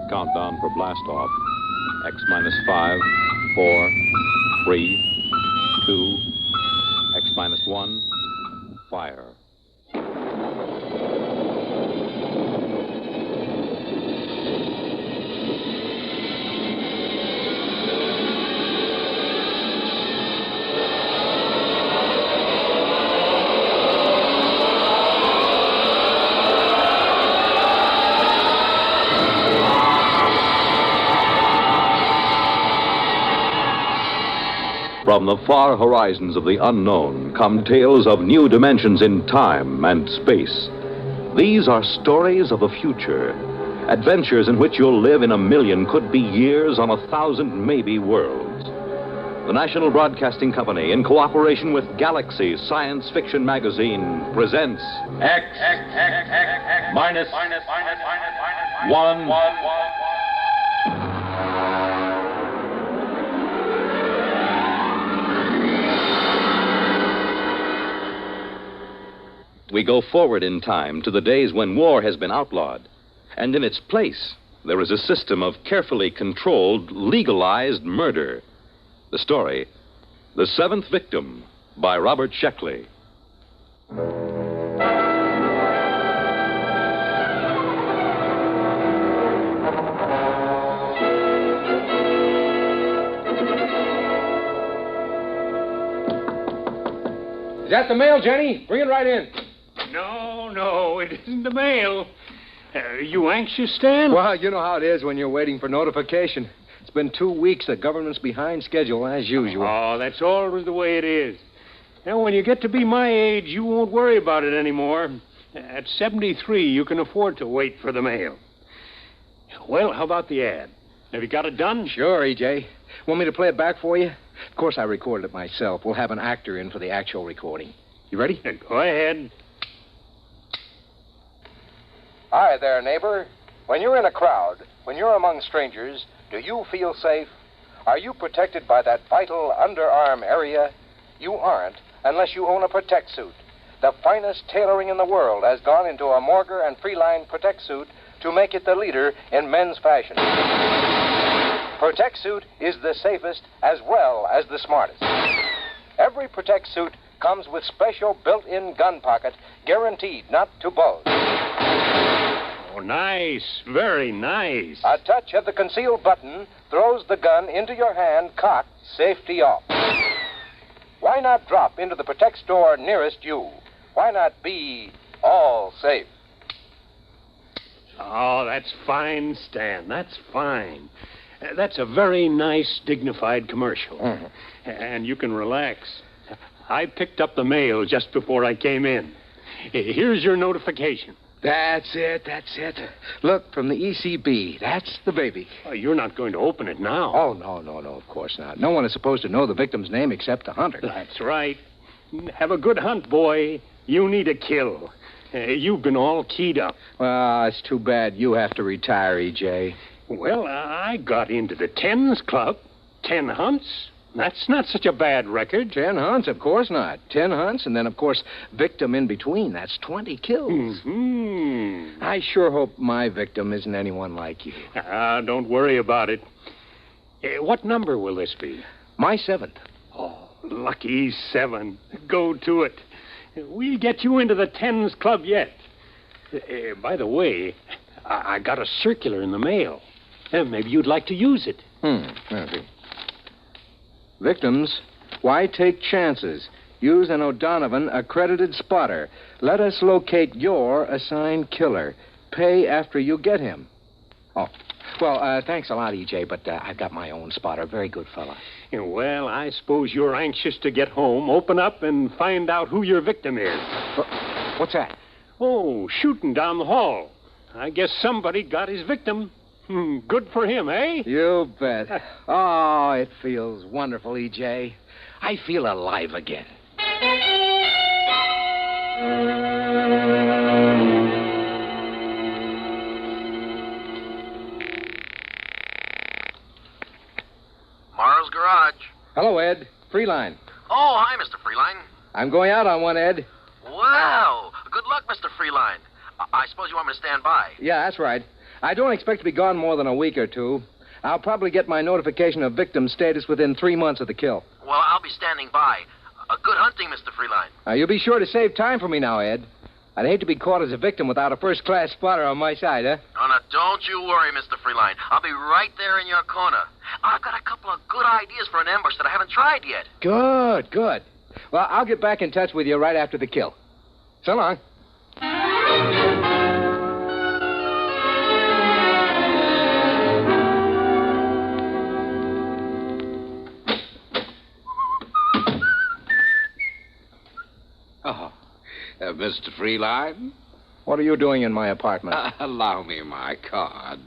Countdown for blast off. X minus 5, 4, 3, 2, X minus 1, fire. From the far horizons of the unknown come tales of new dimensions in time and space. These are stories of the future, adventures in which you'll live in a million, could be years, on 1,000 maybe worlds. The National Broadcasting Company, in cooperation with Galaxy Science Fiction Magazine, presents X minus 1. We go forward in time to the days when war has been outlawed. And in its place, there is a system of carefully controlled, legalized murder. The story, The Seventh Victim, by Robert Sheckley. Is that the mail, Jenny? Bring it right in. No, it isn't the mail. Are you anxious, Stan? Well, you know how it is when you're waiting for notification. It's been 2 weeks. The government's behind schedule, as usual. Oh, that's always the way it is. Now, when you get to be my age, you won't worry about it anymore. At 73, you can afford to wait for the mail. Well, how about the ad? Have you got it done? Sure, E.J. Want me to play it back for you? Of course, I recorded it myself. We'll have an actor in for the actual recording. You ready? Go ahead. Hi there, neighbor. When you're in a crowd, when you're among strangers, do you feel safe? Are you protected by that vital underarm area? You aren't unless you own a Protect suit. The finest tailoring in the world has gone into a Morger and Freeline Protect suit to make it the leader in men's fashion. Protect suit is the safest as well as the smartest. Every Protect suit comes with special built-in gun pocket, guaranteed not to bulge. Oh, nice. Very nice. A touch of the concealed button throws the gun into your hand, cocked, safety off. Why not drop into the Protect store nearest you? Why not be all safe? Oh, that's fine, Stan. That's fine. That's a very nice, dignified commercial. Mm-hmm. And you can relax. I picked up the mail just before I came in. Here's your notification. That's it. Look, from the ECB. That's the baby. Oh, you're not going to open it now. Oh, no, of course not. No one is supposed to know the victim's name except the hunter. That's right. Have a good hunt, boy. You need a kill. You've been all keyed up. Well, it's too bad you have to retire, E.J. Well, I got into the Tens Club. 10 hunts. That's not such a bad record. 10 hunts? Of course not. 10 hunts, and then, of course, victim in between. That's 20 kills. Mm-hmm. I sure hope my victim isn't anyone like you. Don't worry about it. What number will this be? My 7th. Oh, lucky 7. Go to it. We'll get you into the Tens Club yet. By the way, I got a circular in the mail. Maybe you'd like to use it. Okay. Victims, why take chances? Use an O'Donovan accredited spotter. Let us locate your assigned killer. Pay after you get him. Oh, well, thanks a lot, E.J., but I've got my own spotter. Very good fella. Well, I suppose you're anxious to get home, open up, and find out who your victim is. What's that? Oh, shooting down the hall. I guess somebody got his victim. Good for him, eh? You bet. Oh, it feels wonderful, E.J. I feel alive again. Morrow's Garage. Hello, Ed. Freeline. Oh, hi, Mr. Freeline. I'm going out on one, Ed. Wow. Good luck, Mr. Freeline. I suppose you want me to stand by. Yeah, that's right. I don't expect to be gone more than a week or two. I'll probably get my notification of victim status within 3 months of the kill. Well, I'll be standing by. Good hunting, Mr. Freeline. Now, you'll be sure to save time for me now, Ed. I'd hate to be caught as a victim without a first-class spotter on my side, huh? Oh, now, don't you worry, Mr. Freeline. I'll be right there in your corner. I've got a couple of good ideas for an ambush that I haven't tried yet. Good, good. Well, I'll get back in touch with you right after the kill. So long. Mr. Freeline? What are you doing in my apartment? Allow me my card.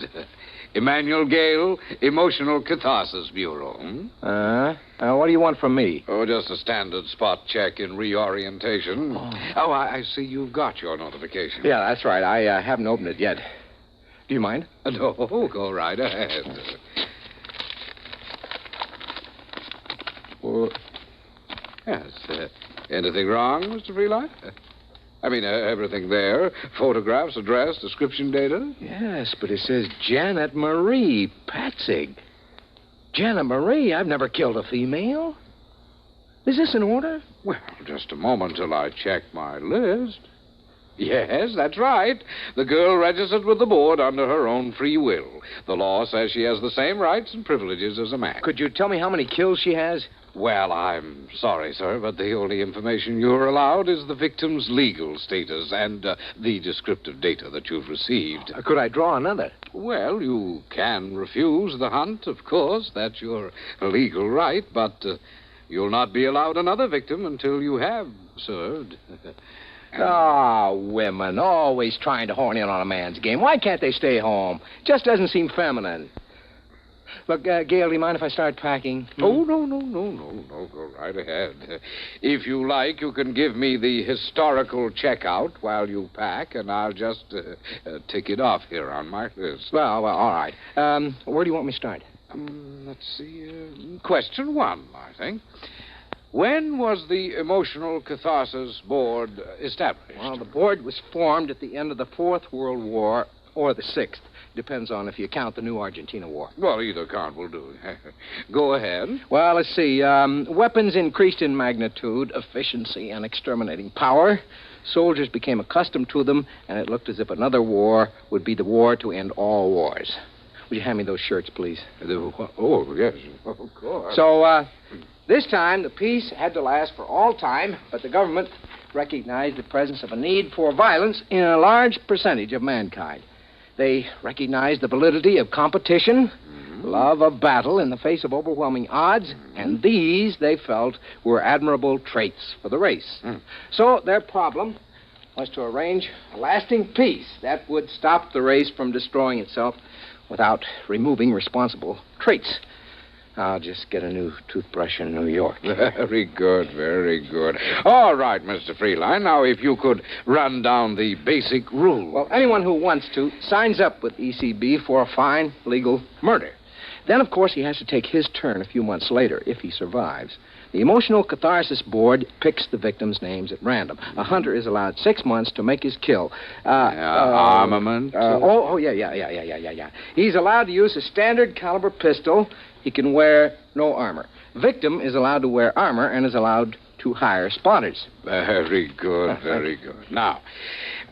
Emmanuel Gale, Emotional Catharsis Bureau. What do you want from me? Oh, just a standard spot check in reorientation. Oh, I see you've got your notification. Yeah, that's right. I haven't opened it yet. Do you mind? No, go right ahead. Well, yes. Anything wrong, Mr. Freeline? I mean, everything there. Photographs, address, description data. Yes, but it says Janet Marie Patzig. Janet Marie? I've never killed a female. Is this in order? Well, just a moment till I check my list. Yes, that's right. The girl registered with the board under her own free will. The law says she has the same rights and privileges as a man. Could you tell me how many kills she has? Well, I'm sorry, sir, but the only information you're allowed is the victim's legal status and the descriptive data that you've received. Could I draw another? Well, you can refuse the hunt, of course. That's your legal right, but you'll not be allowed another victim until you have served. Women, always trying to horn in on a man's game. Why can't they stay home? Just doesn't seem feminine. Look, Gail, do you mind if I start packing? Oh, no. Go right ahead. If you like, you can give me the historical checkout while you pack, and I'll just tick it off here on my list. Well, all right. Where do you want me to start? Let's see. Question 1, I think. When was the Emotional Catharsis Board established? Well, the board was formed at the end of the Fourth World War or the Sixth. Depends on if you count the new Argentina War. Well, either count will do. Go ahead. Well, let's see. Weapons increased in magnitude, efficiency, and exterminating power. Soldiers became accustomed to them, and it looked as if another war would be the war to end all wars. Would you hand me those shirts, please? Oh, yes, of course. So, this time, the peace had to last for all time, but the government recognized the presence of a need for violence in a large percentage of mankind. They recognized the validity of competition, love of battle in the face of overwhelming odds, and these, they felt, were admirable traits for the race. So their problem was to arrange a lasting peace that would stop the race from destroying itself without removing responsible traits. I'll just get a new toothbrush in New York. Very good, very good. All right, Mr. Freeline. Now, if you could run down the basic rule. Well, anyone who wants to signs up with ECB for a fine legal murder. Then, of course, he has to take his turn a few months later, if he survives. The Emotional Catharsis Board picks the victims' names at random. A hunter is allowed 6 months to make his kill. Armament? Yeah. He's allowed to use a standard caliber pistol. He can wear no armor. Victim is allowed to wear armor and is allowed to hire spotters. Very good, very good. Now,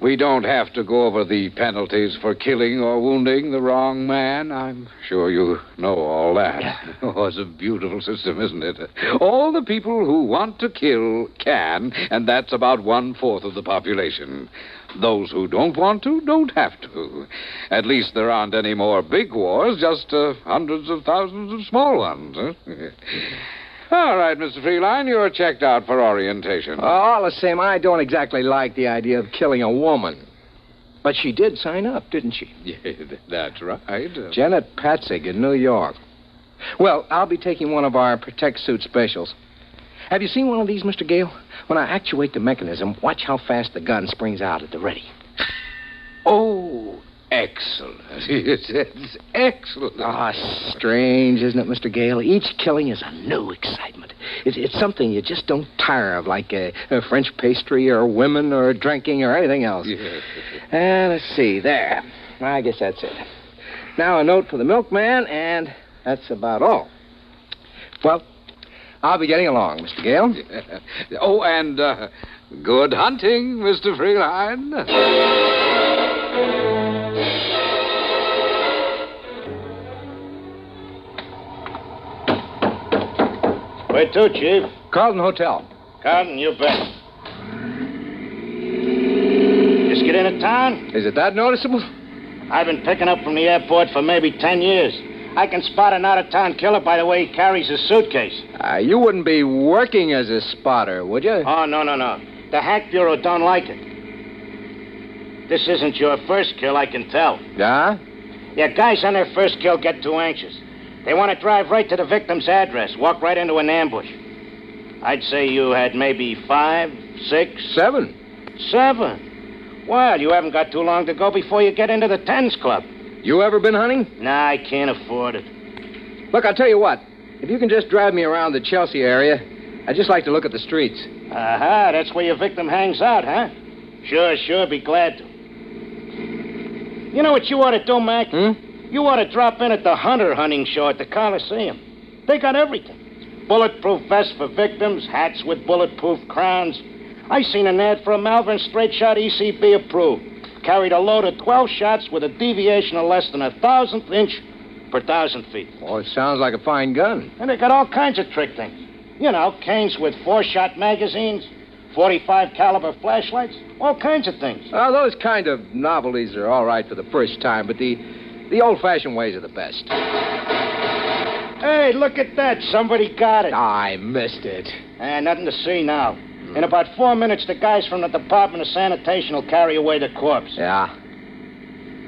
we don't have to go over the penalties for killing or wounding the wrong man. I'm sure you know all that. Oh, it's a beautiful system, isn't it? All the people who want to kill can, and that's about 1/4 of the population. Those who don't want to don't have to. At least there aren't any more big wars, just hundreds of thousands of small ones. All right, Mr. Freeline, you're checked out for orientation. All the same, I don't exactly like the idea of killing a woman. But she did sign up, didn't she? Yeah, that's right. Janet Patzig in New York. Well, I'll be taking one of our Protect Suit specials. Have you seen one of these, Mr. Gale? When I actuate the mechanism, watch how fast the gun springs out at the ready. Oh, excellent. It's excellent. Ah, strange, isn't it, Mr. Gale? Each killing is a new excitement. It's something you just don't tire of, like a French pastry or women or drinking or anything else. Yes. Let's see. There. I guess that's it. Now a note for the milkman, and that's about all. Well, I'll be getting along, Mr. Gale. Oh, and good hunting, Mr. Freeline. Where to, Chief? Carlton Hotel. Carlton, you bet. Just get into town? Is it that noticeable? I've been picking up from the airport for maybe 10 years. I can spot an out-of-town killer by the way he carries his suitcase. You wouldn't be working as a spotter, would you? Oh, no. The Hack Bureau don't like it. This isn't your first kill, I can tell. Yeah? Yeah, guys on their first kill get too anxious. They want to drive right to the victim's address, walk right into an ambush. I'd say you had maybe 5, 6... 7. 7? Well, you haven't got too long to go before you get into the Tens Club. You ever been hunting? Nah, I can't afford it. Look, I'll tell you what. If you can just drive me around the Chelsea area, I'd just like to look at the streets. Aha, that's where your victim hangs out, huh? Sure, be glad to. You know what you ought to do, Mac? You ought to drop in at the Hunter hunting show at the Coliseum. They got everything. Bulletproof vests for victims, hats with bulletproof crowns. I seen an ad for a Malvern straight shot ECB approved. Carried a load of 12 shots with a deviation of less than 1,000th inch per 1,000 feet. Oh, it sounds like a fine gun. And they got all kinds of trick things. You know, canes with 4-shot magazines, 45 caliber flashlights, all kinds of things. Those kind of novelties are all right for the first time, but the old-fashioned ways are the best. Hey, look at that. Somebody got it. I missed it. Nothing to see now. In about 4 minutes, the guys from the Department of Sanitation will carry away the corpse. Yeah?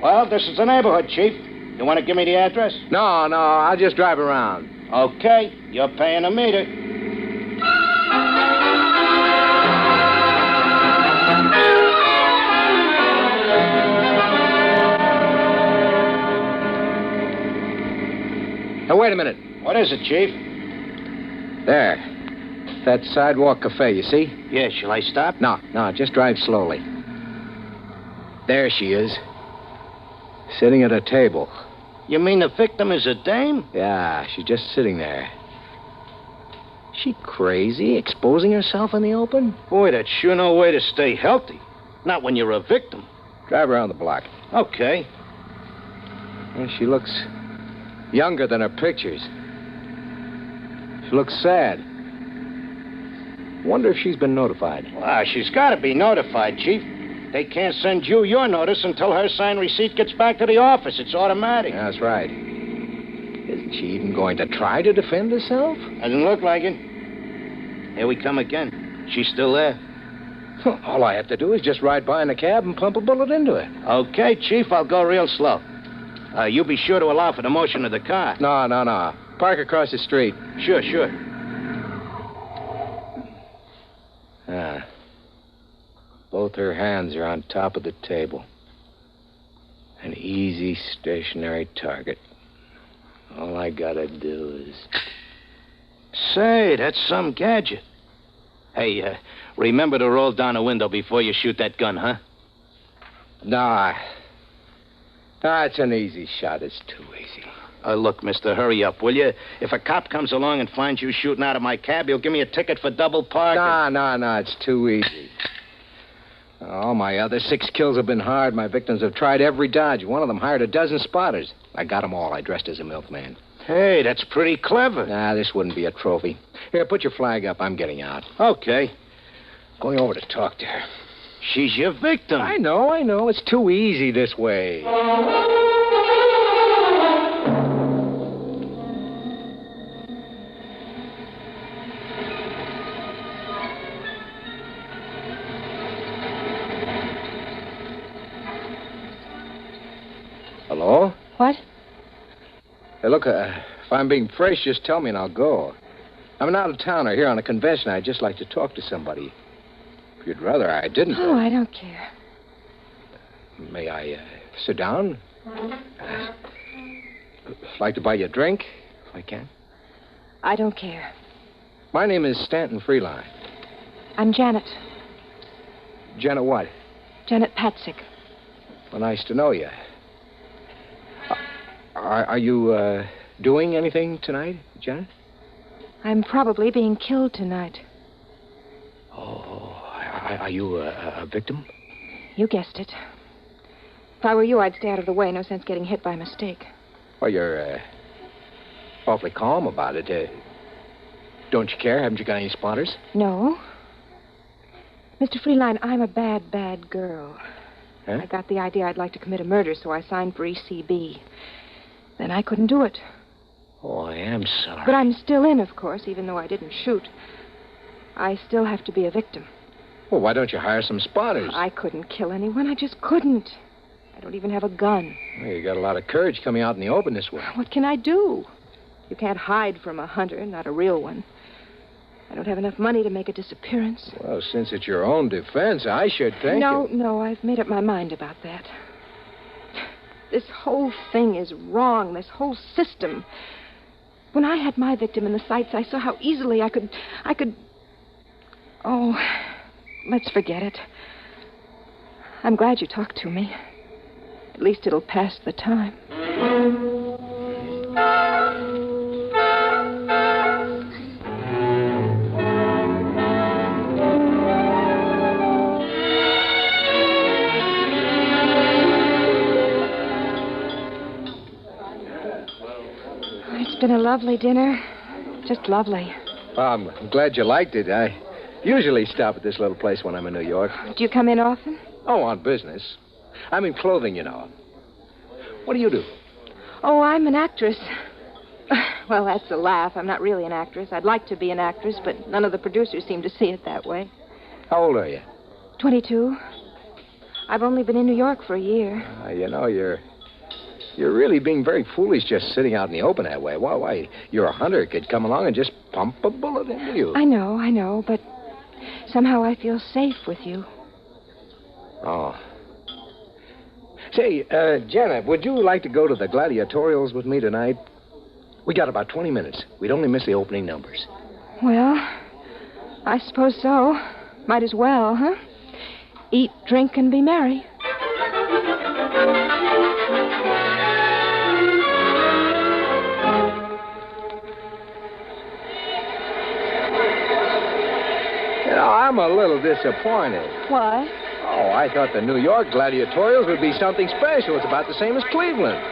Well, this is the neighborhood, Chief. You want to give me the address? No, I'll just drive around. Okay, you're paying a meter. Now, wait a minute. What is it, Chief? There. That sidewalk cafe, you see? Yeah, shall I stop? No, just drive slowly. There she is. Sitting at a table. You mean the victim is a dame? Yeah, she's just sitting there. She crazy, exposing herself in the open? Boy, that's sure no way to stay healthy. Not when you're a victim. Drive around the block. Okay. Well, she looks younger than her pictures. She looks sad. Wonder if she's been notified. Well, she's got to be notified, Chief. They can't send you your notice until her signed receipt gets back to the office. It's automatic. Yeah, that's right. Isn't she even going to try to defend herself? Doesn't look like it. Here we come again. She's still there. All I have to do is just ride by in a cab and pump a bullet into her. Okay, Chief, I'll go real slow. You be sure to allow for the motion of the car. No. Park across the street. Sure. Both her hands are on top of the table. An easy, stationary target. All I gotta do is... Say, that's some gadget. Hey, remember to roll down a window before you shoot that gun, huh? Nah, it's an easy shot. It's too easy. Look, mister, hurry up, will you? If a cop comes along and finds you shooting out of my cab, he'll give me a ticket for double parking. No, it's too easy. All my other 6 kills have been hard. My victims have tried every dodge. One of them hired a dozen spotters. I got them all. I dressed as a milkman. Hey, that's pretty clever. Nah, this wouldn't be a trophy. Here, put your flag up. I'm getting out. Okay. Going over to talk to her. She's your victim. I know. It's too easy this way. Hello? What? Hey, look, if I'm being fresh, just tell me and I'll go. I'm an out-of-towner here on a convention. I'd just like to talk to somebody. If you'd rather I didn't. Oh, I don't care. May I sit down? Like to buy you a drink, if I can? I don't care. My name is Stanton Freeline. I'm Janet. Janet what? Janet Patzik. Well, nice to know you. Are you doing anything tonight, Janet? I'm probably being killed tonight. Oh, are you a victim? You guessed it. If I were you, I'd stay out of the way. No sense getting hit by mistake. Well, you're awfully calm about it. Don't you care? Haven't you got any spotters? No. Mr. Freeline, I'm a bad, bad girl. Huh? I got the idea I'd like to commit a murder, so I signed for ECB. Then I couldn't do it. Oh, I am sorry. But I'm still in, of course, even though I didn't shoot. I still have to be a victim. Well, why don't you hire some spotters? I couldn't kill anyone. I just couldn't. I don't even have a gun. Well, you got a lot of courage coming out in the open this way. What can I do? You can't hide from a hunter, not a real one. I don't have enough money to make a disappearance. Well, since it's your own defense, I should think... No, I've made up my mind about that. This whole thing is wrong, this whole system. When I had my victim in the sights, I saw how easily I could... Oh, let's forget it. I'm glad you talked to me. At least it'll pass the time. It's been a lovely dinner. Just lovely. Well, I'm glad you liked it. I usually stop at this little place when I'm in New York. Do you come in often? Oh, on business. I'm in clothing, you know. What do you do? Oh, I'm an actress. Well, that's a laugh. I'm not really an actress. I'd like to be an actress, but none of the producers seem to see it that way. How old are you? 22. I've only been in New York for a year. You know, you're really being very foolish just sitting out in the open that way. Why, you're a hunter. Could come along and just pump a bullet into you. I know, but somehow I feel safe with you. Oh. Say, Janet, would you like to go to the gladiatorials with me tonight? We got about 20 minutes. We'd only miss the opening numbers. Well, I suppose so. Might as well, huh? Eat, drink, and be merry. You know, I'm a little disappointed. Why? Oh, I thought the New York gladiatorials would be something special. It's about the same as Cleveland.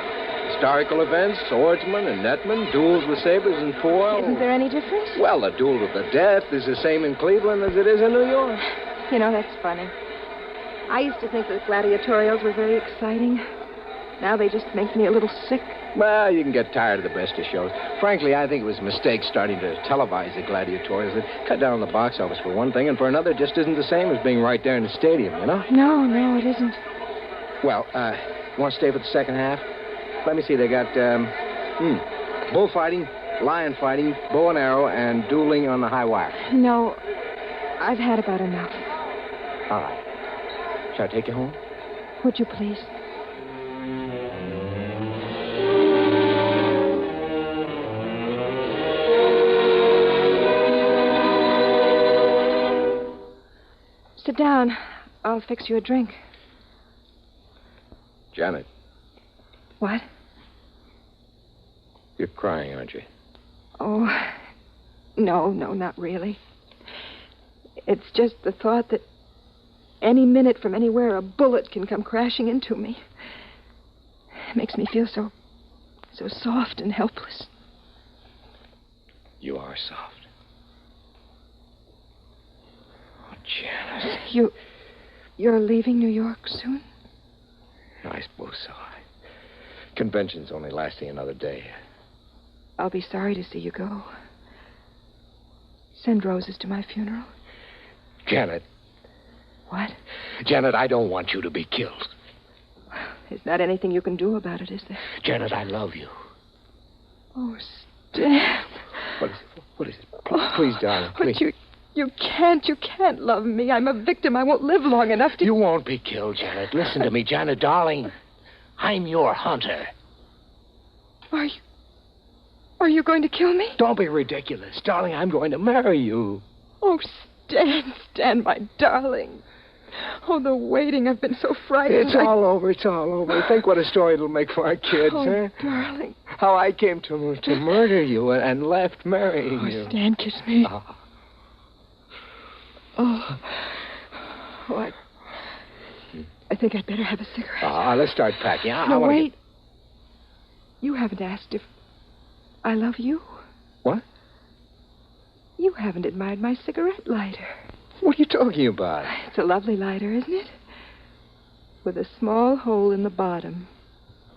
Historical events, swordsmen and netmen, duels with sabers and foil. Isn't there any difference? Well, the duel to the death is the same in Cleveland as it is in New York. You know, that's funny. I used to think that gladiatorials were very exciting. Now they just make me a little sick. Well, you can get tired of the best of shows. Frankly, I think it was a mistake starting to televise the gladiatorials. It cut down on the box office for one thing, and for another, it just isn't the same as being right there in the stadium, you know? No, it isn't. Well, you want to stay for the second half? Let me see. They got bullfighting, lion fighting, bow and arrow, and dueling on the high wire. No, I've had about enough. All right. Shall I take you home? Would you please? Sit down. I'll fix you a drink. Janet. What? You're crying, aren't you? Oh, no, not really. It's just the thought that any minute from anywhere a bullet can come crashing into me. It makes me feel so soft and helpless. You are soft. Oh, Janet. You're leaving New York soon? I suppose so. Convention's only lasting another day. I'll be sorry to see you go. Send roses to my funeral. Janet. What? Janet, I don't want you to be killed. There's not anything you can do about it, is there? Janet, I love you. Oh, Stan. What is it? Please, darling, please. But you can't love me. I'm a victim. I won't live long enough to... You won't be killed, Janet. Listen to me, Janet, darling. I'm your hunter. Are you going to kill me? Don't be ridiculous. Darling, I'm going to marry you. Oh, Stan, my darling. Oh, the waiting. I've been so frightened. It's all over. Think what a story it'll make for our kids, Oh, huh? darling. How I came to murder you and left marrying you. Oh, Stan, kiss me. Ah. I think I'd better have a cigarette. Let's start packing. No, wait. You haven't asked if I love you. What? You haven't admired my cigarette lighter. What are you talking about? It's a lovely lighter, isn't it? With a small hole in the bottom.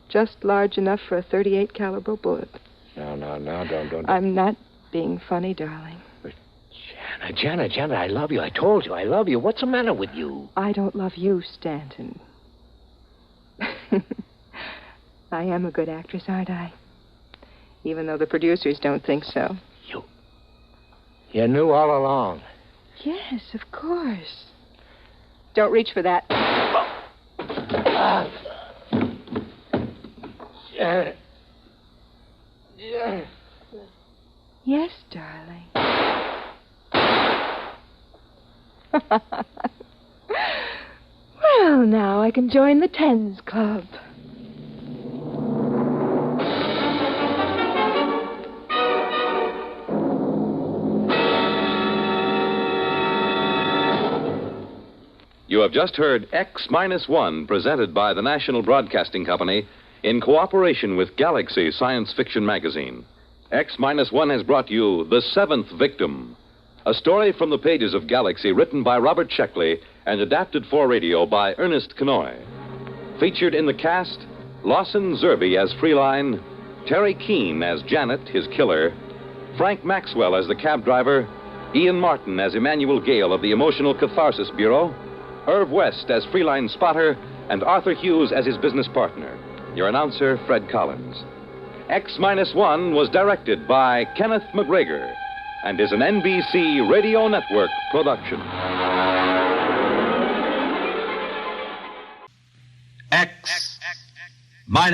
Just large enough for a .38 caliber bullet. No, don't. I'm not being funny, darling. Janet, I love you. I told you I love you. What's the matter with you? I don't love you, Stanton. I am a good actress, aren't I? Even though the producers don't think so. You knew all along. Yes, of course. Don't reach for that. Yes, darling. Well, now I can join the Tens Club. You have just heard X-1, presented by the National Broadcasting Company in cooperation with Galaxy Science Fiction Magazine. X-1 has brought you The Seventh Victim, a story from the pages of Galaxy written by Robert Sheckley and adapted for radio by Ernest Kenoy. Featured in the cast, Lawson Zerbe as Freeline, Terry Keane as Janet, his killer, Frank Maxwell as the cab driver, Ian Martin as Emmanuel Gale of the Emotional Catharsis Bureau, Irv West as Freeline spotter, and Arthur Hughes as his business partner. Your announcer, Fred Collins. X-1 was directed by Kenneth McGregor and is an NBC Radio Network production. X-1